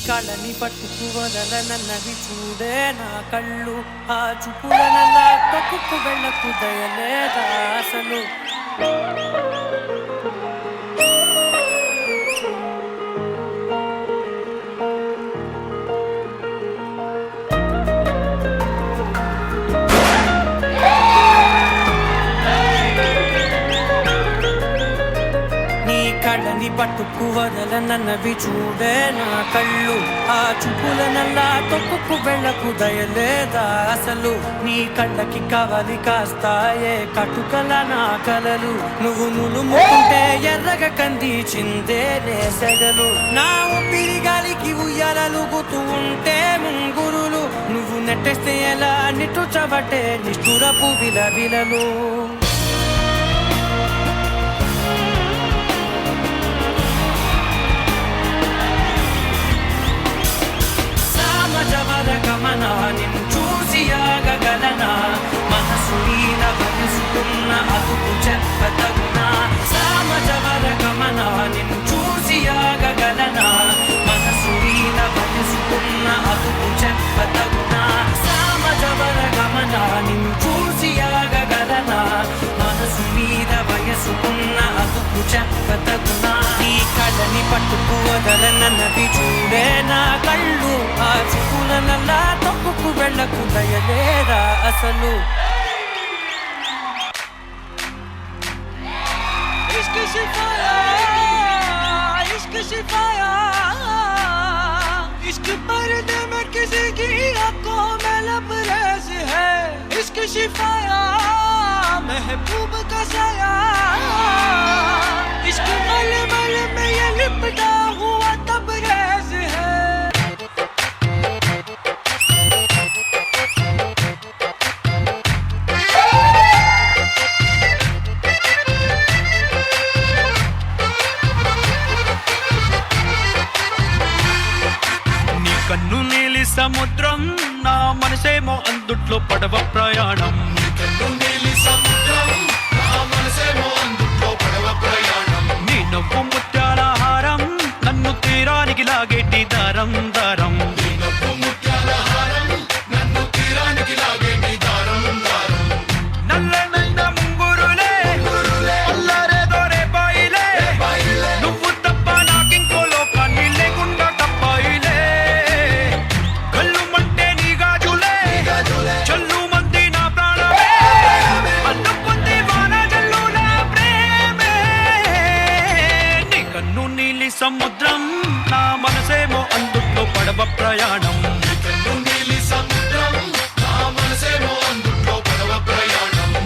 కళని పట్టుకు వదలనన్నవి చూడే నా కళ్ళు ఆ చూపులనల్లా తొక్కుకు వెళ్ళకు దయలేదా అసలు కళ్ళని పట్టుకు వదలనన్నవి చూడే నా కళ్ళు ఆ చూపులనల్లా తొక్కుకు వెళ్ళకు దయలేదా అసలు నీ కళ్ళకి కవలి కాస్తాయే కటుకల నా కలలు నువ్వు నులుముకుంటే ఎర్రగ కంది చిందేలే సెగలు నా ఊపిరి గాలికి ఉయ్యాలలుగుతూ ఉంటే ముంగురులు నువ్వు నెట్టేస్తే ఎలా నిట్టుచబట్టే నిష్ఠురపు విలవిలలు గమన నిన్ను చూసి ఆగగలనా మనసు మీద వయసుకున్న అదుపు చెప్పతగునా సామజవర గమన నిన్ను చూసి ఆగగలనా మనసు మీద వయసుకున్న అదుపు చెప్పతగునా సామజవర గమన నిన్ను చూసి ఆగగలనా మనసు మీద వయసుకున్న అదుపు చెప్పతగునా నీ కళ్ళని పట్టుకు వదలనన్నది చూడే నా కళ్ళు ఆ చూపులనల్లా తొక్కుకు వెళ్ళకు దయలేదా అసలు इश्क शिफाया इश्क शिफाया इश्क पर्दे में किसी की आंखों में लबरेज है इश्क शिफाया महबूब का साया इश्क मलमल में ये लिपटा हुआ तबरेज है కన్ను నీలి సముద్రం నా మనసేమో అందుట్లో పడవ ప్రయాణం నీ నవ్వు ముత్యాల హారం నన్ను తీరానికి లాగేటి దారం దారం నల్లనైన ముంగురులే అల్లరేదో రేపాయిలే నువ్వు తప్ప నాకింకో లోకాన్ని లేకుండా తప్పాయిలే కళ్ళు మంటే నీ గాజులే చల్లు మంది నా ప్రాణమే అల్లుకుంది వాన జల్లుల ప్రేమే నీ కన్ను నీలి సముద్రం నా మనసేమో అందుట్లో పడవ ప్రయాణం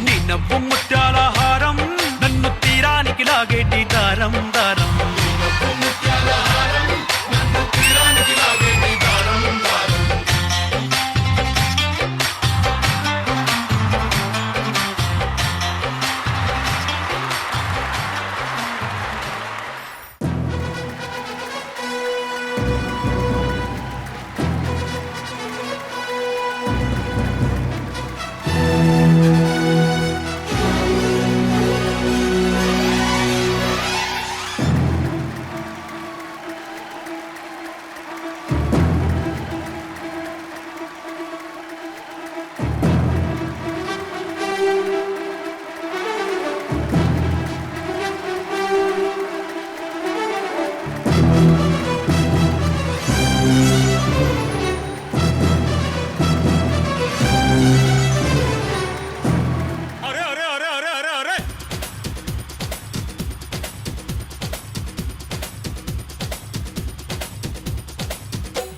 నీ నవ్వు ముత్యాల హారం నన్ను తీరానికి లాగేటి దారం దారం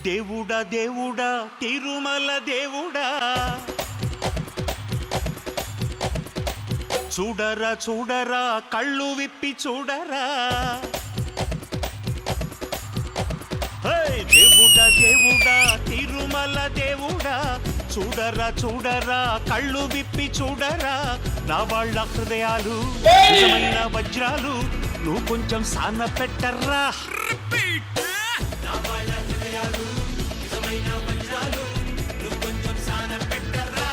దేవుడా దేవుడా తిరుమల దేవుడా చూడరా చూడరా కళ్ళు విప్పి చూడరా దేవుడా దేవుడా తిరుమల దేవుడా చూడరా చూడరా కళ్ళు విప్పి చూడరా నా వాళ్ళ హృదయాలు నిజమైన వజ్రాలు నువ్వు కొంచెం సాన పెట్టర్రా నా వాళ్ళ హృదయాలు నిజమైన వజ్రాలు నువ్వు కొంచెం సాన పెట్టర్రా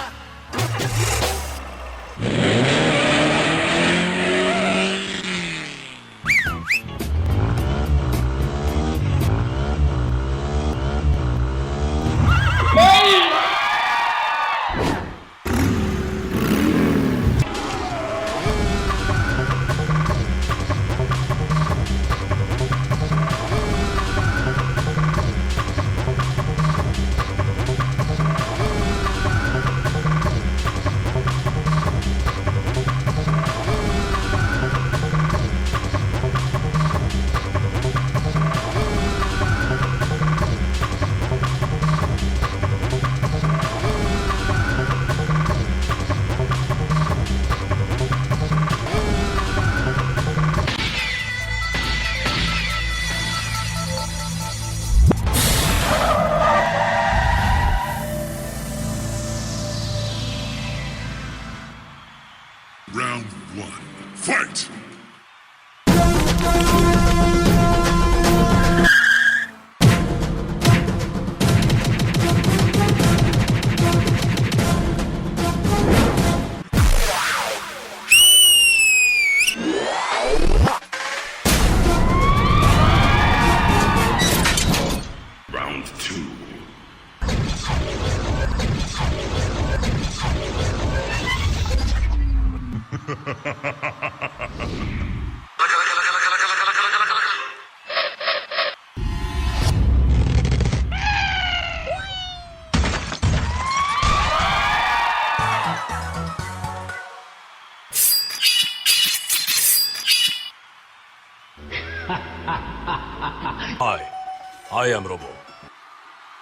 I am Robo.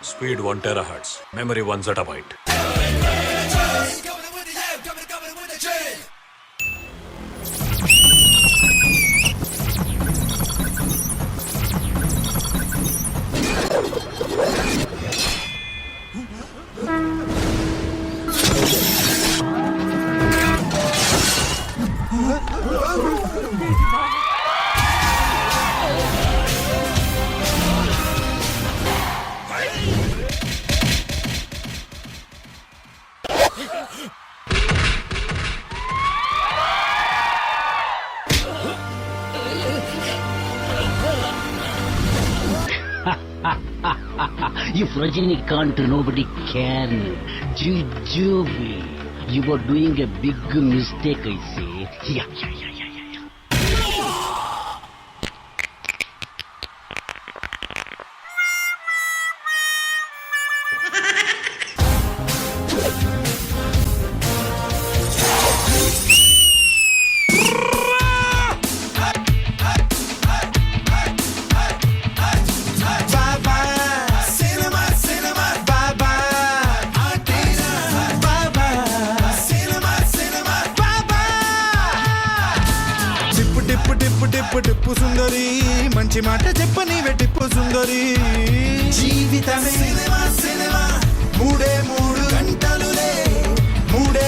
Speed 1 terahertz. Memory 1 zettabyte. If Rajini can't, nobody can. Jujubi, you are doing a big mistake, I say. Yeah. Tipu సుందరి మంచి మాట చెప్పని టిప్పు సుందరి జీవితమే సినిమా మూడే 3 గంటలులే 3